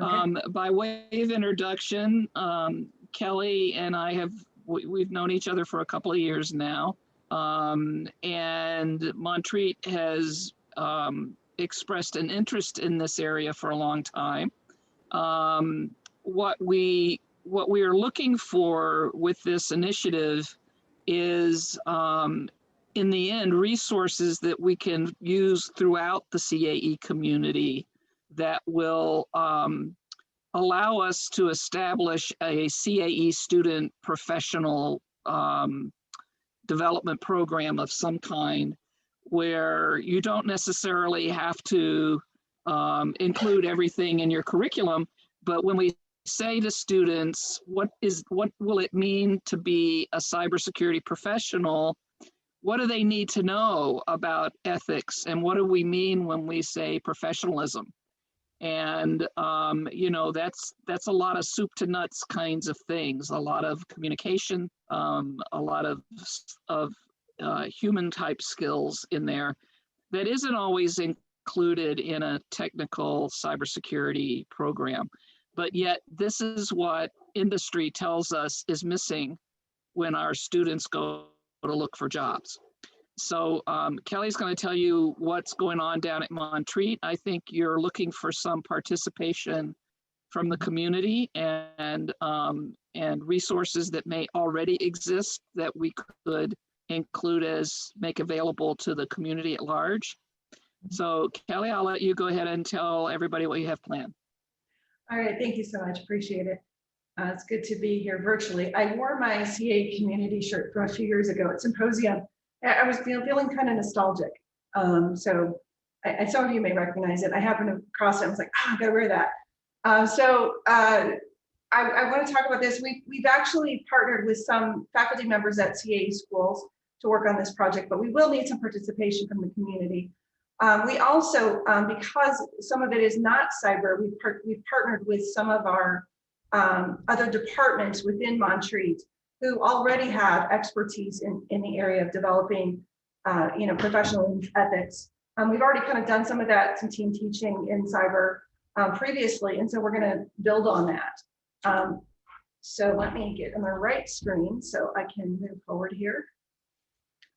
Okay. By way of introduction, Kelly and I we've known each other for a couple of years now. And Montreat has expressed an interest in this area for a long time. What we are looking for with this initiative is, in the end, resources that we can use throughout the CAE community that will allow us to establish a CAE student professional development program of some kind, where you don't necessarily have to include everything in your curriculum, but when we say to students, what will it mean to be a cybersecurity professional? What do they need to know about ethics? And what do we mean when we say professionalism? And, that's a lot of soup to nuts kinds of things, a lot of communication, a lot of human type skills in there that isn't always included in a technical cybersecurity program. But yet this is what industry tells us is missing when our students go to look for jobs. So Kelly's going to tell you what's going on down at Montreat. I think you're looking for some participation from the community and resources that may already exist that we could include make available to the community at large. So Kelly, I'll let you go ahead and tell everybody what you have planned. All right, thank you so much, appreciate it. It's good to be here virtually. I wore my CAE community shirt from a few years ago at Symposium. I was feeling kind of nostalgic. So some of you may recognize it. I happened to cross it. I was like, I gotta wear that. I want to talk about this. We've actually partnered with some faculty members at CAE schools to work on this project, but we will need some participation from the community. We also, because some of it is not cyber, we've partnered with some of our other departments within Montreat who already have expertise in the area of developing, professional ethics. We've already kind of done some of that, some team teaching in cyber previously, and so we're going to build on that. So let me get on the right screen so I can move forward here.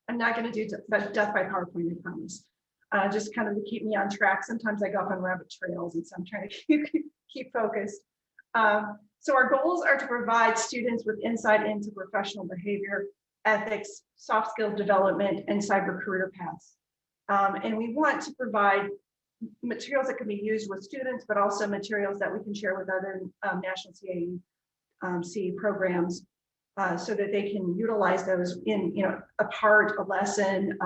I'm not going to do death by PowerPoint, I promise. Just kind of to keep me on track. Sometimes I go off on rabbit trails, and so I'm trying to keep focused. So our goals are to provide students with insight into professional behavior, ethics, soft skills development, and cyber career paths. And we want to provide materials that can be used with students, but also materials that we can share with other national CAE programs so that they can utilize those in, a part, a lesson,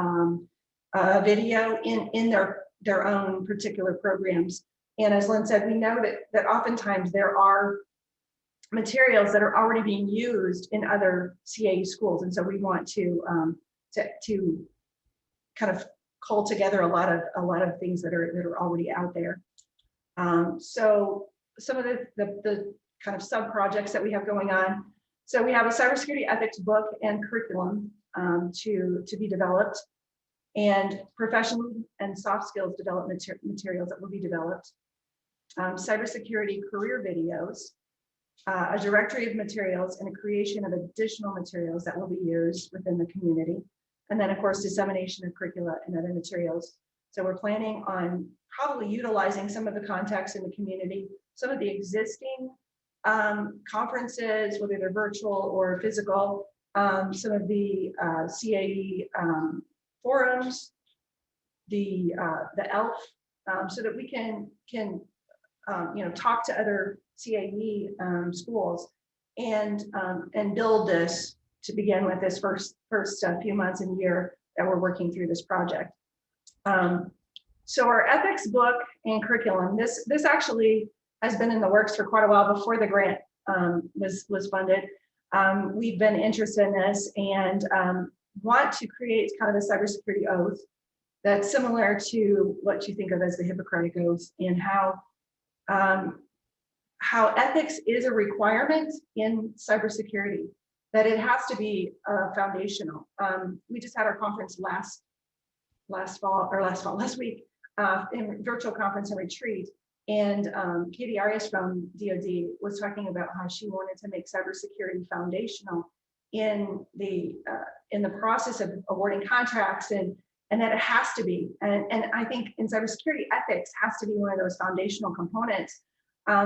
a video in their own particular programs. And as Lynn said, we know that oftentimes there are materials that are already being used in other CAE schools, and so we want to kind of cull together a lot of things that are already out there. So some of the kind of sub projects that we have going on. So we have a cybersecurity ethics book and curriculum to be developed, and professional and soft skills development materials that will be developed. Cybersecurity career videos, a directory of materials, and a creation of additional materials that will be used within the community. And then, of course, dissemination of curricula and other materials. So we're planning on probably utilizing some of the contacts in the community, some of the existing conferences, whether they're virtual or physical, some of the CAE forums, the ELF, so that we can talk to other CAE schools and build this to begin with this first few months and year that we're working through this project. So our ethics book and curriculum, this actually has been in the works for quite a while before the grant was funded. We've been interested in this and want to create kind of a cybersecurity oath that's similar to what you think of as the Hippocratic Oath, and how ethics is a requirement in cybersecurity, that it has to be foundational. We just had our conference last week in virtual conference and retreat, And Katie Arias from DoD was talking about how she wanted to make cybersecurity foundational in the process of awarding contracts, and that it has to be. And I think in cybersecurity, ethics has to be one of those foundational components,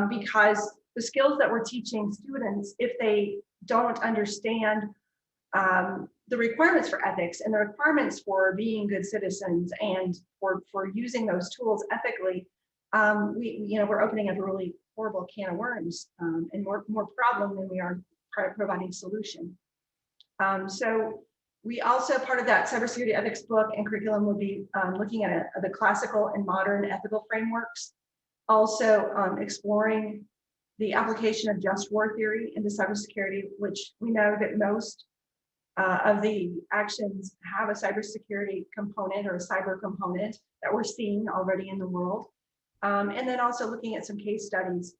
because the skills that we're teaching students, if they don't understand the requirements for ethics and the requirements for being good citizens and for using those tools ethically, we're opening up a really horrible can of worms, and more problem than we are providing solution. So we also, part of that cybersecurity ethics book and curriculum, will be looking at the classical and modern ethical frameworks, also exploring the application of just war theory into cybersecurity, which we know that most of the actions have a cybersecurity component or a cyber component that we're seeing already in the world. And then also looking at some case studies,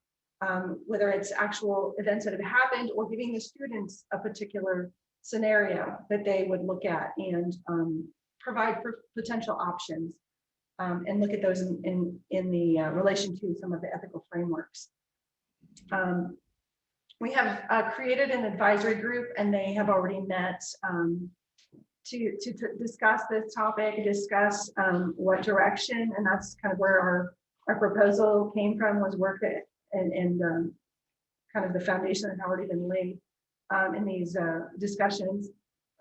whether it's actual events that have happened or giving the students a particular scenario that they would look at and provide potential options, and look at those in the relation to some of the ethical frameworks. We have created an advisory group, and they have already met to discuss this topic, discuss what direction, and that's kind of where our proposal came from, was work that, and kind of the foundation that had already been laid in these discussions,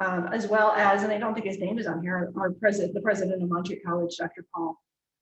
as well as, and I don't think his name is on here, the president of Montreat College, Dr. Paul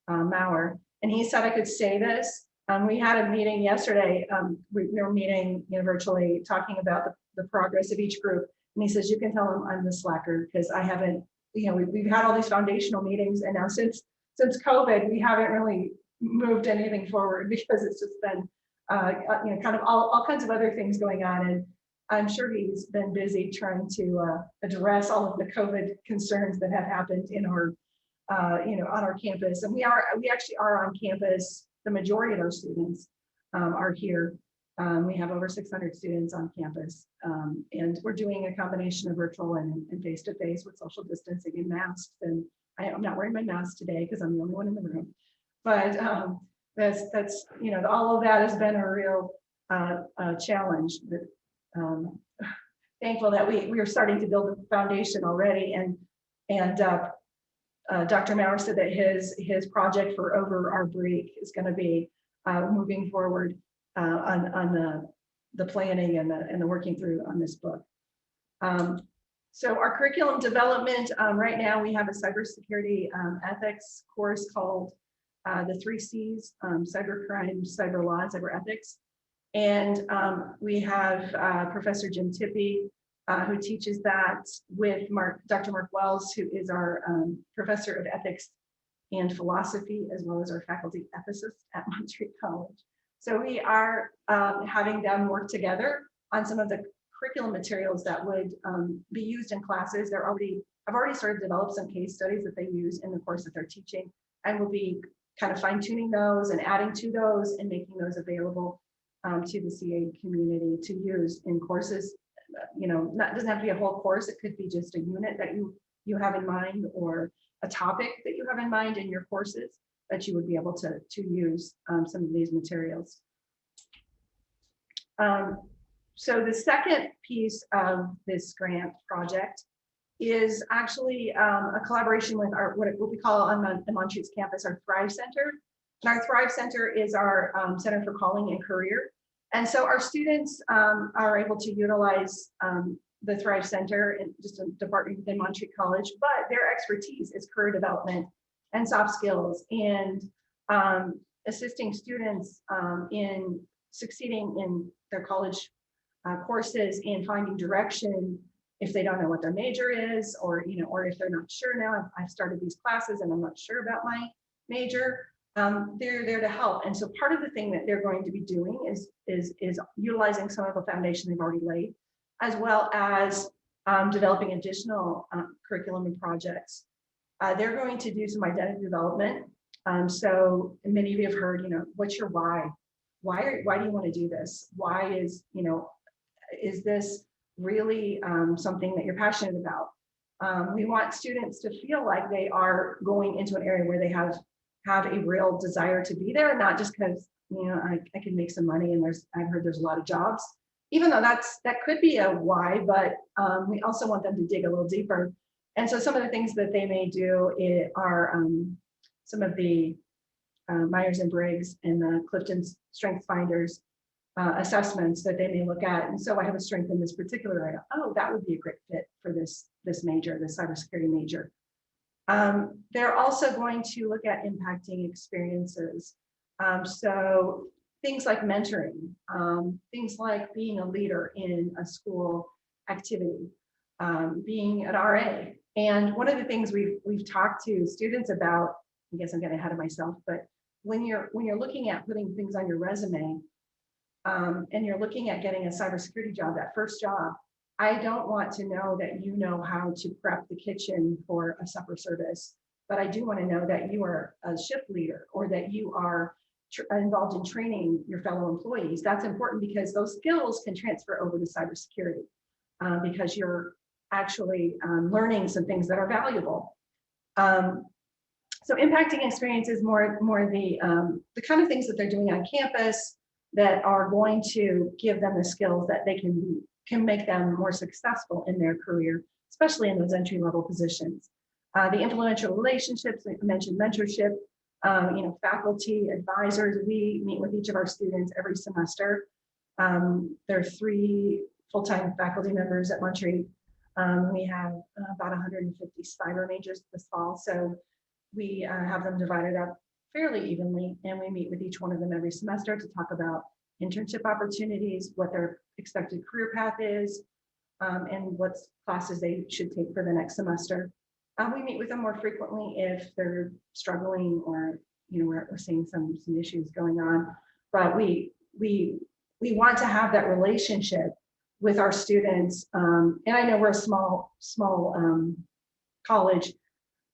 Maurer, and he said I could say this. We had a meeting yesterday. We were meeting virtually, talking about the progress of each group. And he says, you can tell him I'm the slacker, because I haven't, we've had all these foundational meetings, and now since COVID, we haven't really moved anything forward, because it's just been, kind of all kinds of other things going on. And I'm sure he's been busy trying to address all of the COVID concerns that have happened in our, on our campus. And we actually are on campus. The majority of our students are here. We have over 600 students on campus, and we're doing a combination of virtual and face-to-face with social distancing and masks. And I'm not wearing my mask today because I'm the only one in the room. But that's all of that has been a real challenge. But thankful that we are starting to build a foundation already, and Dr. Maurer said that his project for over our break is going to be moving forward on the planning and the working through on this book. So our curriculum development, right now we have a cybersecurity ethics course called the 3 C's, cybercrime, cyber law, and cyber ethics. And we have Professor Jim Tippy, who teaches that with Dr. Mark Wells, who is our professor of ethics and philosophy, as well as our faculty ethicist at Montreat College. So we are having them work together on some of the curriculum materials that would be used in classes. I've already started to develop some case studies that they use in the course that they're teaching, and we'll be kind of fine-tuning those and adding to those and making those available to the CA community to use in courses. Doesn't have to be a whole course. It could be just a unit that you have in mind, or a topic that you have in mind in your courses that you would be able to use some of these materials. So the second piece of this grant project is actually a collaboration with what we call on the Montreat's campus our Thrive Center. And our Thrive Center is our Center for Calling and Career. And so our students are able to utilize the Thrive Center, in just a department within Montreat College, but their expertise is career development and soft skills, and assisting students in succeeding in their college courses and finding direction if they don't know what their major is, or if they're not sure now. I've started these classes and I'm not sure about my major. They're there to help. And so part of the thing that they're going to be doing is utilizing some of the foundation they've already laid, as well as developing additional curriculum and projects. They're going to do some identity development. So many of you have heard, what's your why? Why do you want to do this? Why is this really something that you're passionate about? We want students to feel like they are going into an area where they have a real desire to be there, not just because I can make some money, and I've heard there's a lot of jobs, even though that could be a why, but we also want them to dig a little deeper. And so some of the things that they may do are some of the Myers and Briggs and the Clifton Strengths Finders assessments that they may look at. And so I have a strength in this particular area. Oh, that would be a great fit for this major, the cybersecurity major. They're also going to look at impacting experiences. So things like mentoring, things like being a leader in a school activity, being an RA. And one of the things we've talked to students about, I guess I'm getting ahead of myself, but when you're looking at putting things on your resume, and you're looking at getting a cybersecurity job, that first job, I don't want to know that you know how to prep the kitchen for a supper service, but I do want to know that you are a shift leader, or that you are involved in training your fellow employees. That's important because those skills can transfer over to cybersecurity, because you're actually learning some things that are valuable. So impacting experience is more the kind of things that they're doing on campus that are going to give them the skills that they can make them more successful in their career, especially in those entry-level positions. The influential relationships, I mentioned mentorship, faculty, advisors. We meet with each of our students every semester. There are 3 full-time faculty members at Montreat. We have about 150 cyber majors this fall, so we have them divided up fairly evenly, and we meet with each one of them every semester to talk about internship opportunities, what their expected career path is, and what classes they should take for the next semester. We meet with them more frequently if they're struggling, or we're seeing some issues going on. But we want to have that relationship with our students. And I know we're a small college,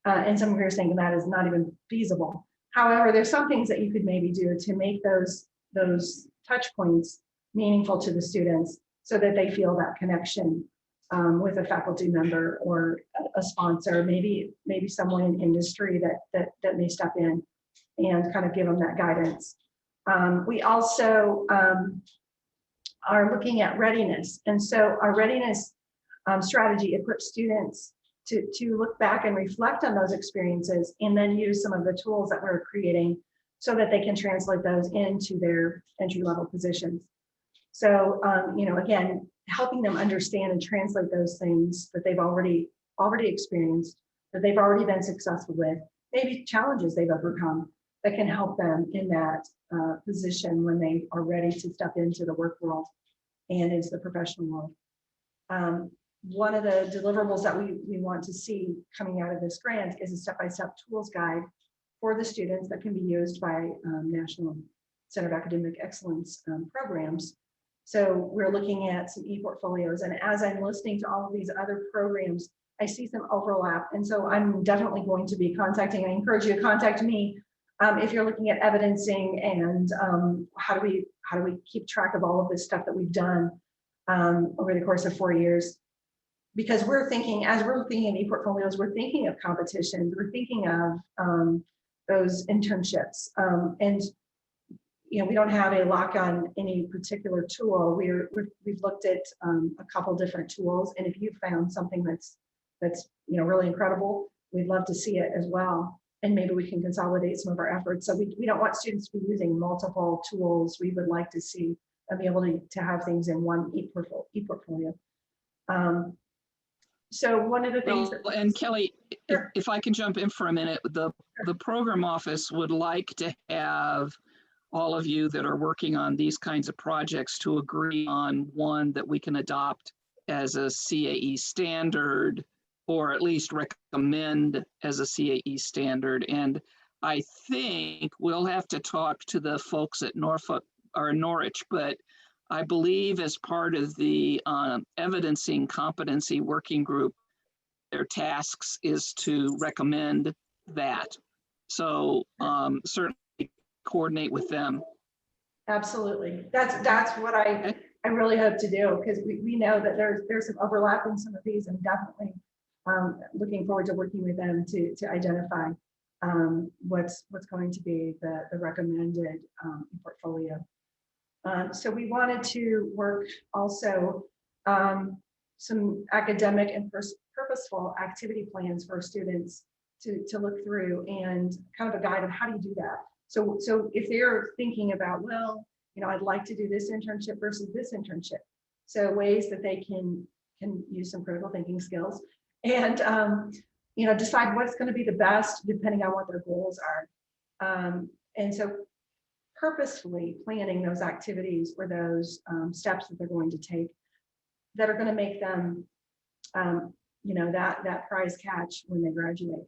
and some of you are thinking that is not even feasible. However, there's some things that you could maybe do to make those touch points meaningful to the students, so that they feel that connection with a faculty member or a sponsor, maybe someone in industry that may step in and kind of give them that guidance. We also are looking at readiness. And so our readiness strategy equips students to look back and reflect on those experiences, and then use some of the tools that we're creating so that they can translate those into their entry-level positions. So, again, helping them understand and translate those things that they've already experienced, that they've already been successful with, maybe challenges they've overcome that can help them in that position when they are ready to step into the work world and into the professional world. One of the deliverables that we want to see coming out of this grant is a step-by-step tools guide for the students that can be used by National Center of Academic Excellence programs. So we're looking at some e-portfolios, and as I'm listening to all of these other programs, I see some overlap. And so I'm definitely going to be contacting, I encourage you to contact me if you're looking at evidencing and how do we keep track of all of this stuff that we've done over the course of 4 years. Because we're thinking, as we're looking at e-portfolios, we're thinking of competitions, we're thinking of those internships. And we don't have a lock on any particular tool. We've looked at a couple different tools, and if you found something that's really incredible, we'd love to see it as well. And maybe we can consolidate some of our efforts. So we don't want students to be using multiple tools. We would like to see and be able to have things in one e-portfolio. So one of the things and Kelly, sure. if I can jump in for a minute, the program office would like to have all of you that are working on these kinds of projects to agree on one that we can adopt as a CAE standard, or at least recommend as a CAE standard. And I think we'll have to talk to the folks at Norfolk or Norwich, but I believe as part of the evidencing competency working group, their tasks is to recommend that. So certainly coordinate with them. Absolutely. That's what I really hope to do, because we know that there's some overlap in some of these, and definitely looking forward to working with them to identify what's going to be the recommended portfolio. So we wanted to work also some academic and purposeful activity plans for students to look through, and kind of a guide on how do you do that. So if they're thinking about, well, I'd like to do this internship versus this internship. So ways that they can use some critical thinking skills and, decide what's going to be the best depending on what their goals are. And so purposefully planning those activities or those steps that they're going to take that are going to make them, that prize catch when they graduate.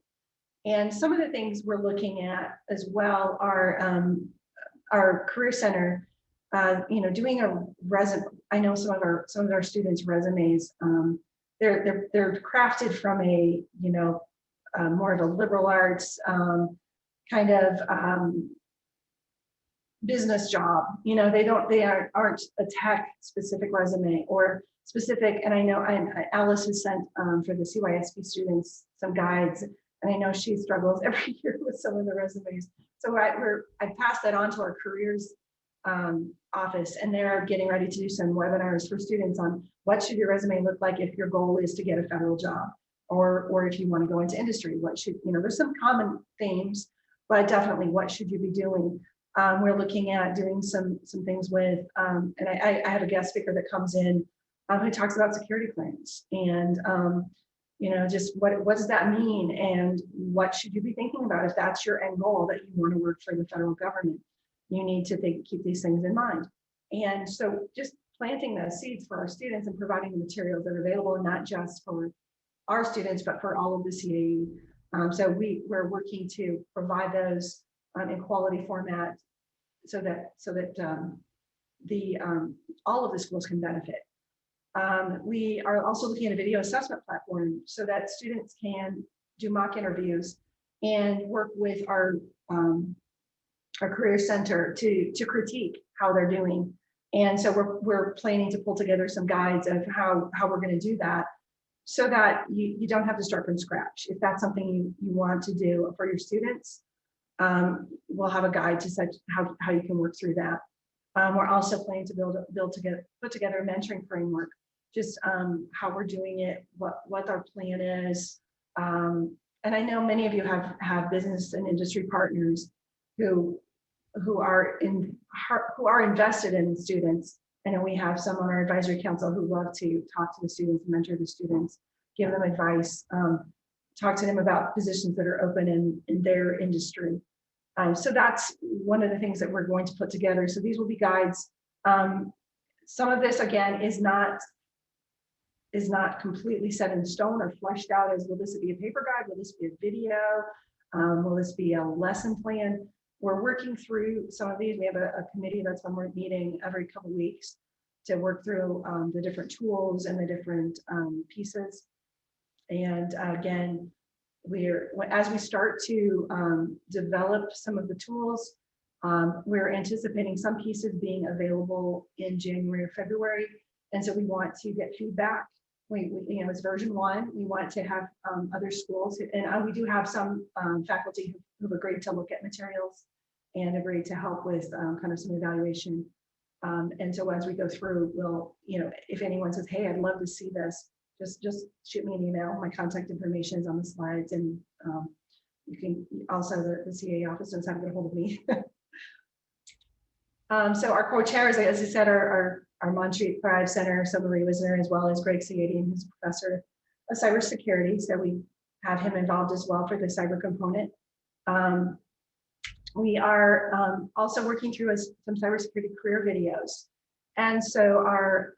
And some of the things we're looking at as well are our career center, doing a resume. I know some of our students' resumes, they're crafted from a, more of a liberal arts kind of business job. They aren't a tech specific resume or specific. And I know Alice has sent for the CYSP students some guides, and I know she struggles every year with some of the resumes. So I passed that on to our careers office, and they're getting ready to do some webinars for students on what should your resume look like if your goal is to get a federal job, or if you want to go into industry. What should, there's some common themes, but definitely what should you be doing? We're looking at doing some things with, and I have a guest speaker that comes in who talks about security clearance and just what does that mean, and what should you be thinking about if that's your end goal, that you want to work for the federal government. You need to keep these things in mind. And so just planting those seeds for our students and providing the materials that are available, not just for our students, but for all of the CAE. So we're working to provide those in quality format so that all of the schools can benefit. We are also looking at a video assessment platform so that students can do mock interviews and work with our career center to critique how they're doing. And so we're planning to pull together some guides of how we're going to do that, so that you don't have to start from scratch. If that's something you want to do for your students, we'll have a guide to such how you can work through that. We're also planning to put together a mentoring framework, just how we're doing it, what our plan is. And I know many of you have business and industry partners who are invested in students. I know we have some on our advisory council who love to talk to the students, mentor the students, give them advice, talk to them about positions that are open in their industry. So that's one of the things that we're going to put together. So these will be guides. Some of this, again, is not completely set in stone or fleshed out as, will this be a paper guide? Will this be a video? Will this be a lesson plan? We're working through some of these. We have a committee that's when we're meeting every couple of weeks to work through the different tools and the different pieces. And again, as we start to develop some of the tools, we're anticipating some pieces being available in January or February. And so we want to get feedback. It's version 1. We want to have other schools, and we do have some faculty who've agreed to look at materials and agreed to help with kind of some evaluation. And so as we go through, we'll, if anyone says, hey, I'd love to see this, just shoot me an email. My contact information is on the slides, and you can also, the CAE office knows how to get a hold of me. So our co-chairs, as I said, are our Montreat Thrive Center, Summer Wisner, as well as Greg Ciadian, who's a professor of cybersecurity. So we have him involved as well for the cyber component. We are also working through some cybersecurity career videos. And so our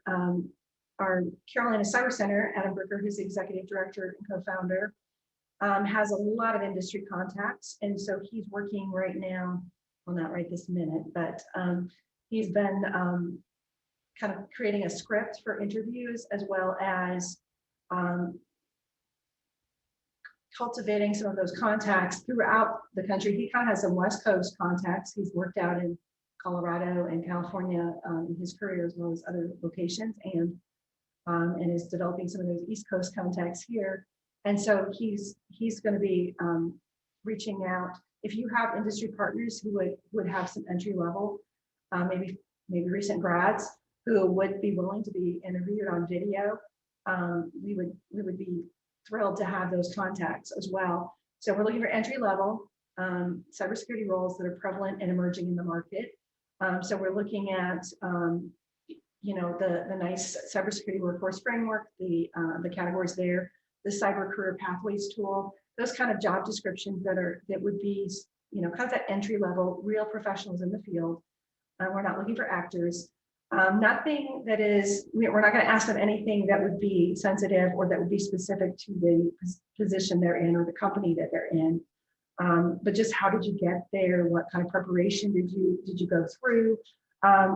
Carolina Cyber Center, Adam Bricker, who's the executive director and co-founder, has a lot of industry contacts. And so he's working right now, well, not right this minute, but he's been kind of creating a script for interviews, as well as cultivating some of those contacts throughout the country. He kind of has some West Coast contacts. He's worked out in Colorado and California in his career, as well as other locations, and is developing some of those East Coast contacts here. And so he's going to be reaching out. If you have industry partners who would have some entry level, maybe recent grads who would be willing to be interviewed on video, we would be thrilled to have those contacts as well. So we're looking for entry level cybersecurity roles that are prevalent and emerging in the market. So we're looking at the NICE cybersecurity workforce framework, the categories there, the cyber career pathways tool, those kind of job descriptions that would be kind of that entry level, real professionals in the field. We're not looking for actors. Nothing that is, we're not going to ask them anything that would be sensitive or that would be specific to the position they're in or the company that they're in. But just how did you get there? What kind of preparation did you go through?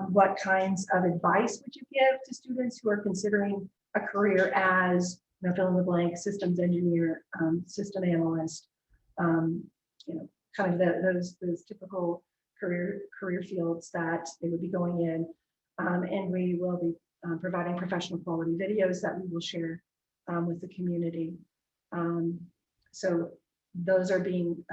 What kinds of advice would you give to students who are considering a career as, fill in the blank, systems engineer, system analyst, kind of those typical career fields that they would be going in. And we will be providing professional quality videos that we will share with the community. So those are being,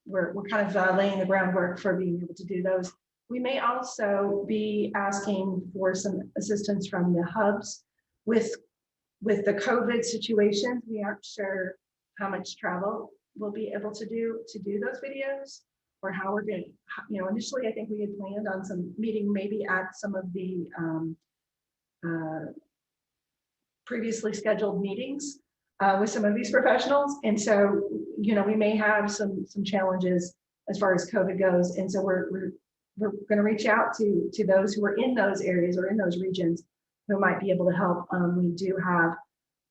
we're kind of laying the groundwork for being able to do those. We may also be asking for some assistance from the hubs with the COVID situation. We aren't sure how much travel we'll be able to do those videos, or how we're going to, initially I think we had planned on some meeting maybe at some of the previously scheduled meetings with some of these professionals. And so, we may have some challenges as far as COVID goes. And so we're going to reach out to those who are in those areas or in those regions who might be able to help. We do have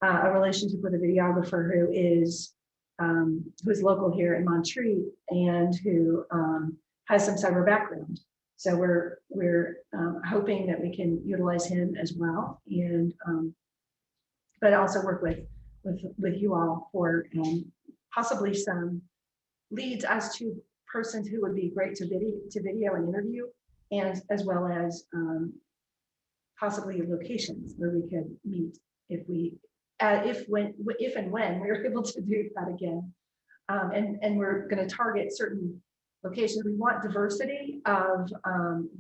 a relationship with a videographer who is local here in Montreat and who has some cyber background. So we're hoping that we can utilize him as well, and but also work with you all for possibly some leads as to persons who would be great to video and interview, and as well as possibly locations where we could meet if and when we're able to do that again. And we're going to target certain locations. We want diversity of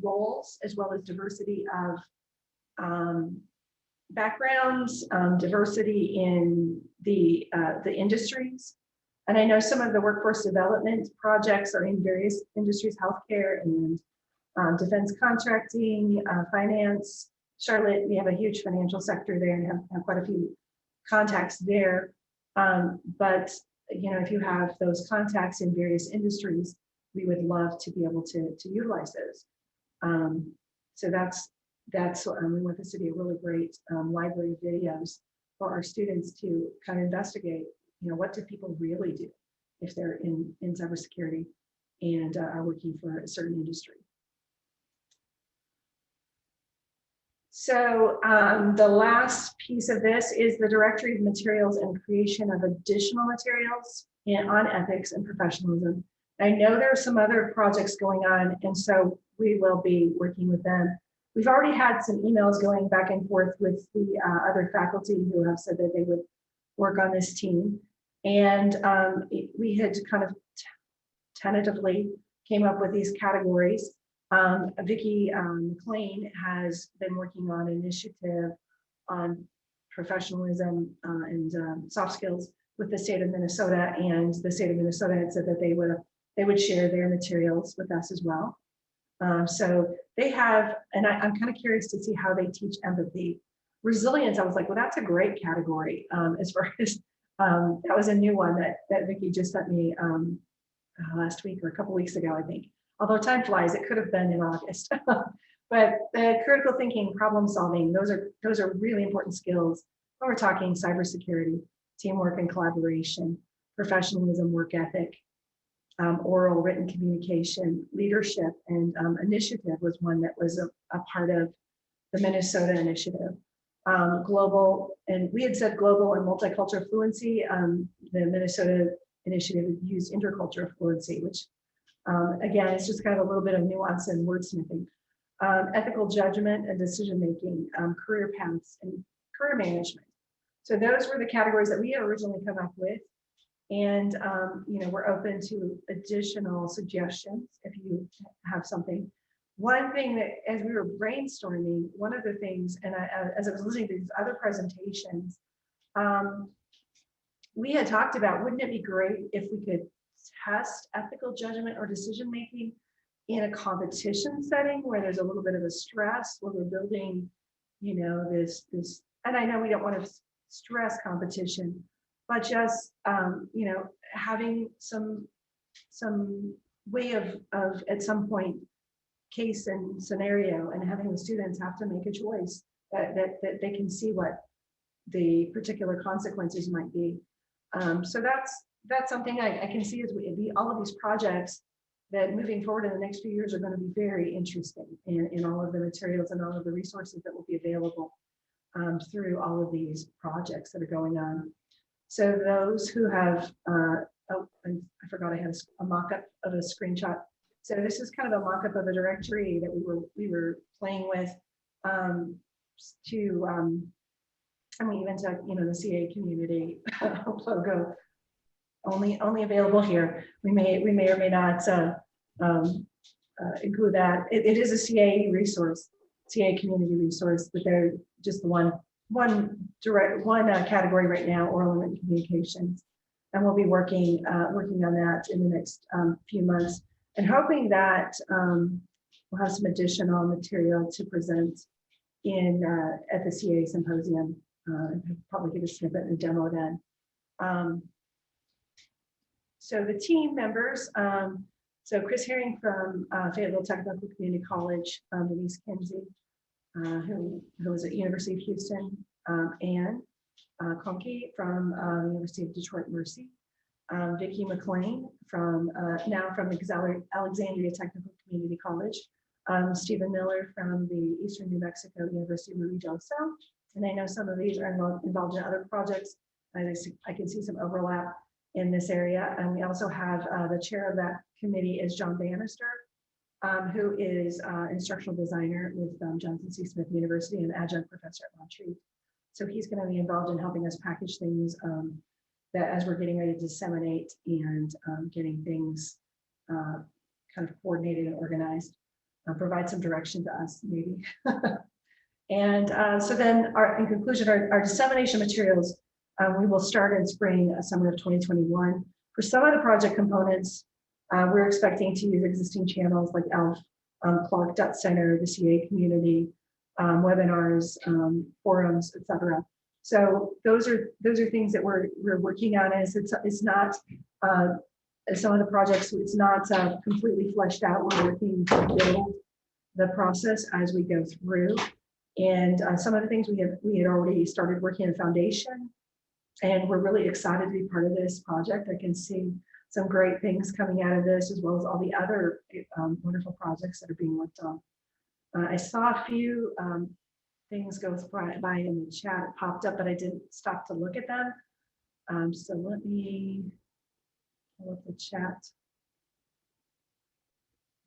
roles as well as diversity of backgrounds, diversity in the industries. And I know some of the workforce development projects are in various industries, healthcare and defense contracting, finance. Charlotte, we have a huge financial sector there and have quite a few contacts there. But if you have those contacts in various industries, we would love to be able to utilize those. So that's we want this to be a really great library of videos for our students to kind of investigate, what do people really do if they're in cybersecurity and are working for a certain industry. So the last piece of this is the directory of materials and creation of additional materials on ethics and professionalism. I know there are some other projects going on, and so we will be working with them. We've already had some emails going back and forth with the other faculty who have said that they would work on this team. And we had kind of tentatively came up with these categories. Vicki McLean has been working on an initiative on professionalism and soft skills with the state of Minnesota, and the state of Minnesota had said that they would share their materials with us as well. So they have, and I'm kind of curious to see how they teach empathy. Resilience, I was like, well, that's a great category. As far as that was a new one that Vicki just sent me last week or a couple weeks ago, I think. Although time flies, it could have been in August. But the critical thinking, problem solving, those are really important skills when we're talking cybersecurity, teamwork and collaboration, professionalism, work ethic, oral, written communication, leadership, and initiative was one that was a part of the Minnesota initiative. Global, and we had said global and multicultural fluency. The Minnesota initiative used intercultural fluency, which again, it's just kind of a little bit of nuance and wordsmithing. Ethical judgment and decision-making, career paths, and career management. So those were the categories that we had originally come up with. And, we're open to additional suggestions if you have something. One thing that, as we were brainstorming, one of the things, and as I was listening to these other presentations, we had talked about, wouldn't it be great if we could test ethical judgment or decision making in a competition setting where there's a little bit of a stress, where we're building, this, and I know we don't want to stress competition, but just, having some way of at some point case and scenario, and having the students have to make a choice that they can see what the particular consequences might be. So that's something I can see as all of these projects that moving forward in the next few years are going to be very interesting in all of the materials and all of the resources that will be available through all of these projects that are going on. So those who have, I forgot I had a mock-up of a screenshot. So this is kind of a mock-up of a directory that we were playing with even to the CA community logo only available here. We may or may not include that. It is a CA resource, CA community resource, but they're just the one category right now, oral and communications, and we'll be working on that in the next few months, and hoping that we'll have some additional material to present at the CA symposium. Probably give a snippet and demo then. So the team members, so Chris Herring from Fayetteville Technical Community College, Denise Kinsey, who was at University of Houston, Anne Conkey from the University of Detroit Mercy, Vicki McLean from Alexandria Technical Community College, Stephen Miller from the Eastern New Mexico University of Marie del Cel. And I know some of these are involved in other projects. I can see some overlap in this area. And we also have the chair of that committee is John Bannister, who is instructional designer with Johnson C. Smith University and adjunct professor at Montreat. So he's going to be involved in helping us package things that as we're getting ready to disseminate and getting things kind of coordinated and organized, provide some direction to us maybe. And so then in conclusion, our dissemination materials, we will start in spring, summer of 2021. For some of the project components, we're expecting to use existing channels like ELF, Clark.Center, the CA community, webinars, forums, etc. So those are things that we're working on. As it's not some of the projects, it's not completely fleshed out. We're working to build the process as we go through. And some of the things we had already started working on foundation, and we're really excited to be part of this project. I can see some great things coming out of this, as well as all the other wonderful projects that are being worked on. I saw a few things go by in the chat. It popped up, but I didn't stop to look at them. So let me pull up the chat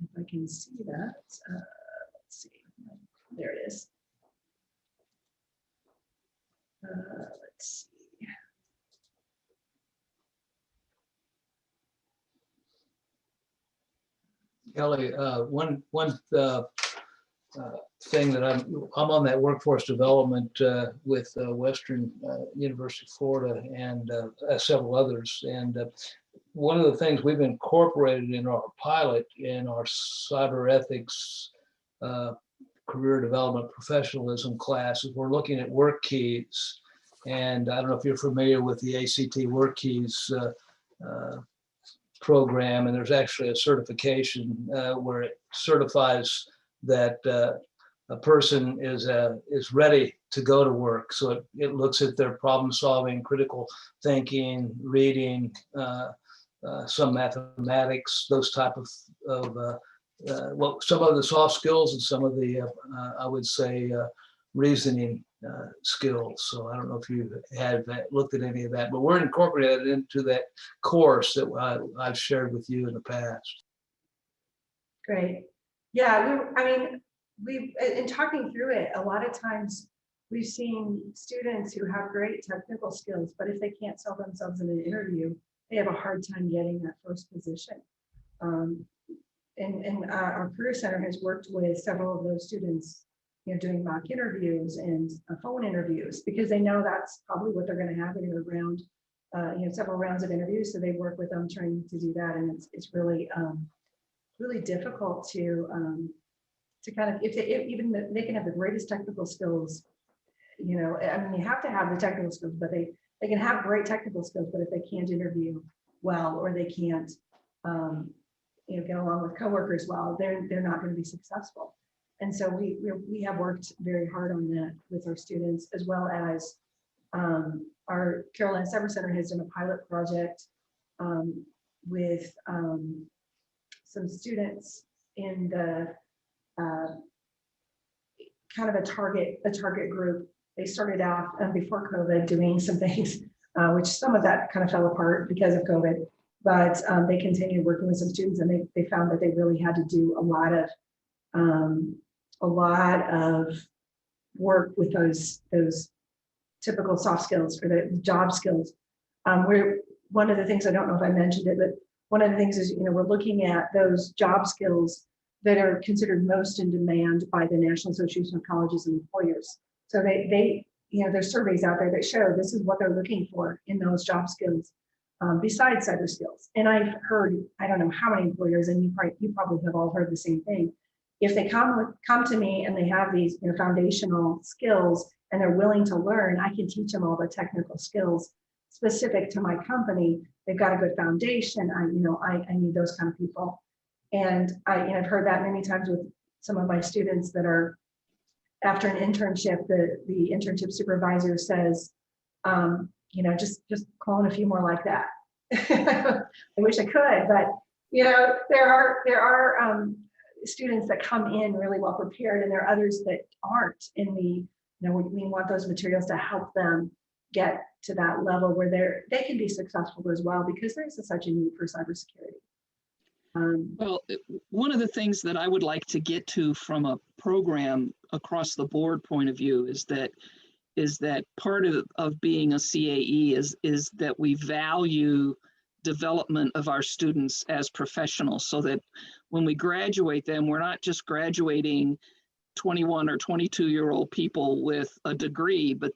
if I can see that. Let's see. There it is. Let's see. Kelly, one thing that I'm on that workforce development with Western University of Florida and several others, and one of the things we've incorporated in our pilot in our cyber ethics career development professionalism class is we're looking at work keys. And I don't know if you're familiar with the ACT work keys program, and there's actually a certification where it certifies that a person is ready to go to work. So it looks at their problem solving, critical thinking, reading, some mathematics, those type of some of the soft skills and some of the I would say reasoning skills. So I don't know if you had looked at any of that, but we're incorporated into that course that I've shared with you in the past. Great. Yeah, we've in talking through it, a lot of times we've seen students who have great technical skills, but if they can't sell themselves in an interview, they have a hard time getting that first position. And our Career Center has worked with several of those students, doing mock interviews and phone interviews, because they know that's probably what they're going to have in a round, several rounds of interviews. So they work with them trying to do that, and it's really really difficult to kind of, if they can have the greatest technical skills, I mean, you have to have the technical skills, but they can have great technical skills, but if they can't interview well, or they can't get along with coworkers well, they're not going to be successful. And so we have worked very hard on that with our students, as well as our Carolina Cyber Center has done a pilot project with some students in the kind of a target group. They started out before COVID doing some things, which some of that kind of fell apart because of COVID, but they continued working with some students, and they found that they really had to do a lot of work with those typical soft skills, or the job skills. Where one of the things, I don't know if I mentioned it, but one of the things is, we're looking at those job skills that are considered most in demand by the National Association of Colleges and Employers. So there's surveys out there that show this is what they're looking for in those job skills, besides cyber skills. And I've heard, I don't know how many employers, and you probably have all heard the same thing. If they come to me and they have these foundational skills and they're willing to learn, I can teach them all the technical skills specific to my company. They've got a good foundation. I need those kind of people. And I've heard that many times with some of my students that are after an internship. The internship supervisor says, just call in a few more like that. I wish I could, but there are students that come in really well prepared, and there are others that aren't. And we want those materials to help them get to that level where they can be successful as well, because there's such a need for cybersecurity. Well, one of the things that I would like to get to from a program across the board point of view is that part of being a CAE is that we value development of our students as professionals, so that when we graduate them, we're not just graduating 21 or 22-year-old people with a degree, but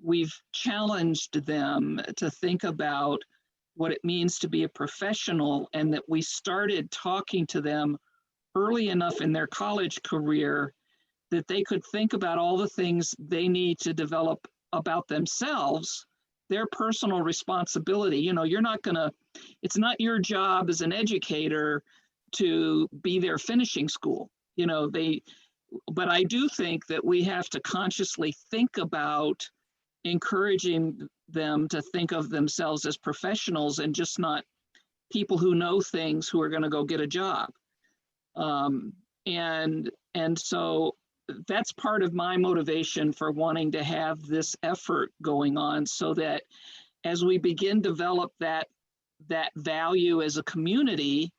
we've challenged them to think about what it means to be a professional, and that we started talking to them early enough in their college career that they could think about all the things they need to develop about themselves, their personal responsibility. It's not your job as an educator to be their finishing school, but I do think that we have to consciously think about encouraging them to think of themselves as professionals and just not people who know things who are going to go get a job. And so that's part of my motivation for wanting to have this effort going on, so that as we begin to develop that value as a community,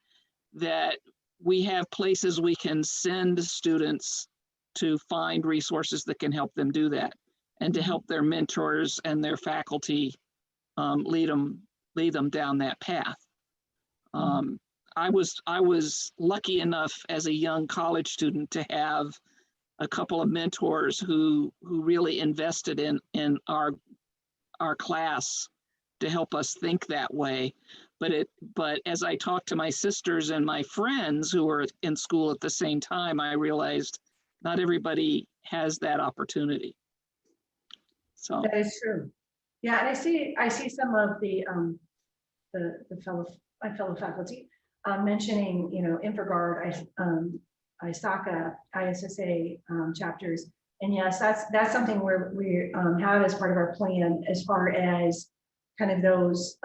that we have places we can send students to find resources that can help them do that, and to help their mentors and their faculty lead them down that path. I was lucky enough as a young college student to have a couple of mentors who really invested in our class to help us think that way. But as I talked to my sisters and my friends who were in school at the same time, I realized not everybody has that opportunity. So that is true. Yeah, and I see some of my fellow faculty mentioning, InfraGard, ISACA, ISSA chapters, and yes, that's something where we have as part of our plan, as far as kind of those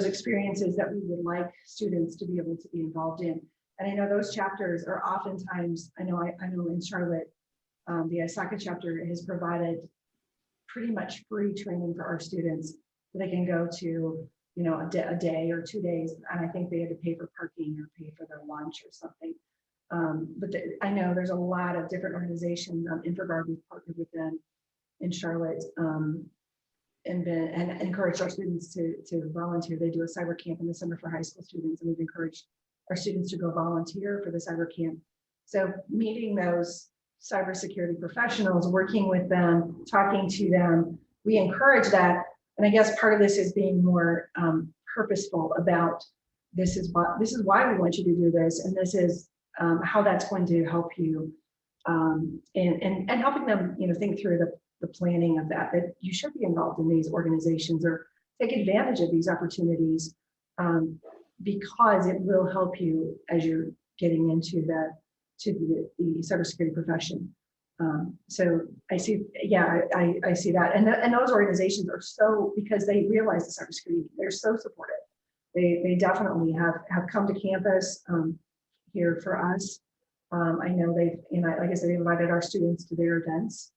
experiences that we would like students to be able to be involved in. And I know those chapters are oftentimes, I know in Charlotte, the ISACA chapter has provided pretty much free training for our students, so they can go to, a day or 2 days, and I think they had to pay for parking or pay for their lunch or something. But I know there's a lot of different organizations. InfraGard, we've partnered with them in Charlotte, and encouraged our students to volunteer. They do a cyber camp in the summer for high school students, and we've encouraged our students to go volunteer for the cyber camp. So meeting those cybersecurity professionals, working with them, talking to them, we encourage that. And I guess part of this is being more purposeful about this is why we want you to do this, and this is how that's going to help you, and helping them, think through the planning of that you should be involved in these organizations or take advantage of these opportunities, because it will help you as you're getting into the cybersecurity profession. So I see, I see that, and those organizations are so, because they realize the cybersecurity, they're so supportive. They definitely have come to campus here for us. I know like I said, they invited our students to their events.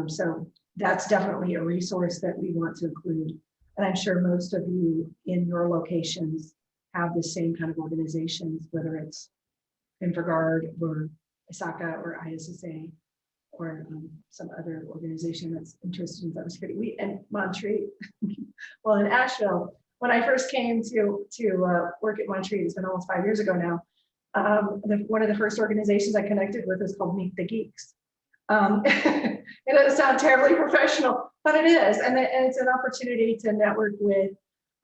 So that's definitely a resource that we want to include. And I'm sure most of you in your locations have the same kind of organizations, whether it's InfraGard or ISACA or ISSA or some other organization that's interested in cybersecurity. We and Montreat, well, in Asheville, when I first came to work at Montreat, it's been almost 5 years ago now. One of the first organizations I connected with is called Meet the Geeks. It doesn't sound terribly professional, but it is, and it's an opportunity to network with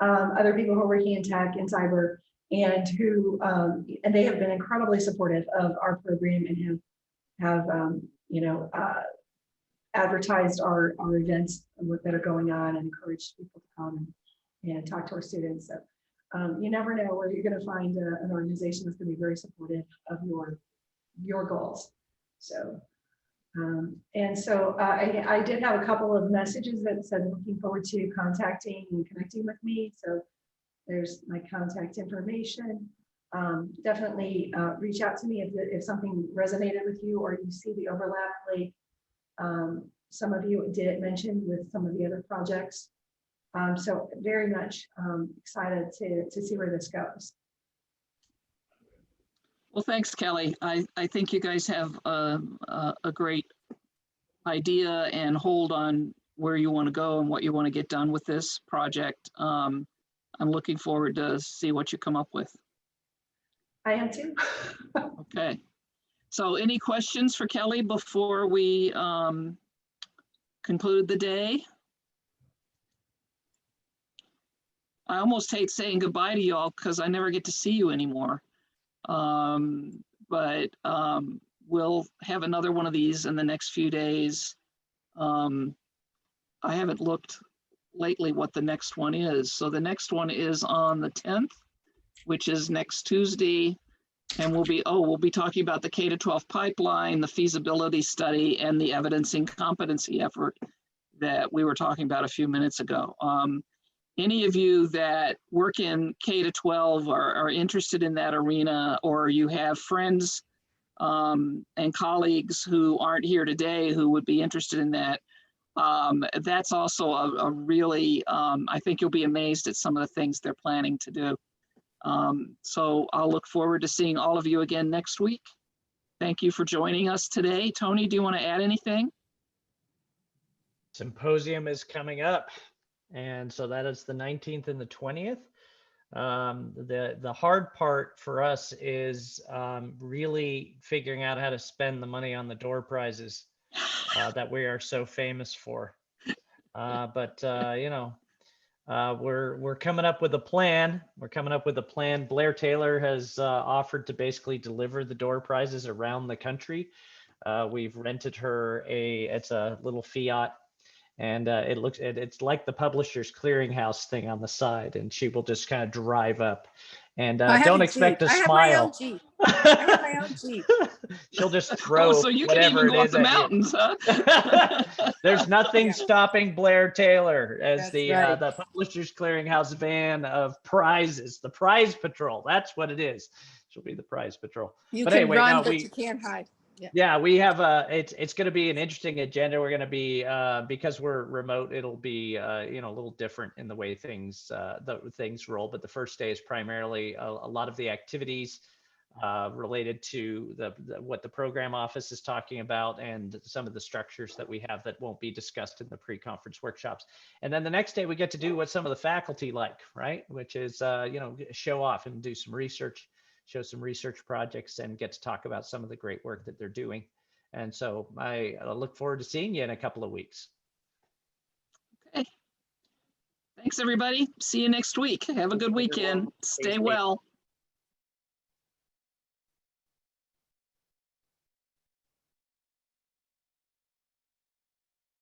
other people who are working in tech and cyber, and who and they have been incredibly supportive of our program and have advertised our events that are going on and encouraged people to come and talk to our students. So you never know where you're going to find an organization that's going to be very supportive of your goals. So I did have a couple of messages that said looking forward to contacting and connecting with me. So there's my contact information. Definitely reach out to me if something resonated with you or you see the overlap, like some of you did mention with some of the other projects. So very much excited to see where this goes. Well, thanks, Kelly. I think you guys have a great idea and hold on where you want to go and what you want to get done with this project. I'm looking forward to see what you come up with. I am too. Okay. So any questions for Kelly before we conclude the day? I almost hate saying goodbye to y'all because I never get to see you anymore. But we'll have another one of these in the next few days. I haven't looked lately what the next one is. So the next one is on the 10th, which is next Tuesday. And we'll be talking about the K-12 pipeline, the feasibility study, and the evidencing competency effort that we were talking about a few minutes ago. Any of you that work in K-12 are interested in that arena, or you have friends and colleagues who aren't here today who would be interested in that, that's also a really, I think you'll be amazed at some of the things they're planning to do. So I'll look forward to seeing all of you again next week. Thank you for joining us today. Tony, do you want to add anything? Symposium is coming up. And so that is the 19th and the 20th. The hard part for us is really figuring out how to spend the money on the door prizes that we are so famous for. We're coming up with a plan. Blair Taylor has offered to basically deliver the door prizes around the country. We've rented her it's a little Fiat. And it's like the Publishers Clearinghouse thing on the side, and she will just kind of drive up. And don't expect a smile. I have my own Jeep. She'll just throw so you whatever can even go it up is the at mountains, you. huh? There's nothing stopping Blair Taylor as That's the right. the Publishers Clearinghouse van of prizes, the prize patrol. That's what it is. She'll be the prize patrol. You But can anyway, run, no, but you can't hide. Yeah, we have it's going to be an interesting agenda. We're going to be because we're remote, it'll be a little different in the way things roll. But the first day is primarily a lot of the activities related to what the program office is talking about and some of the structures that we have that won't be discussed in the pre-conference workshops. And then the next day we get to do what some of the faculty like, right? Which is, show off and do some research, show some research projects, and get to talk about some of the great work that they're doing. And so I look forward to seeing you in a couple of weeks. Okay. Thanks, everybody. See you next week. Have a good weekend. Stay well.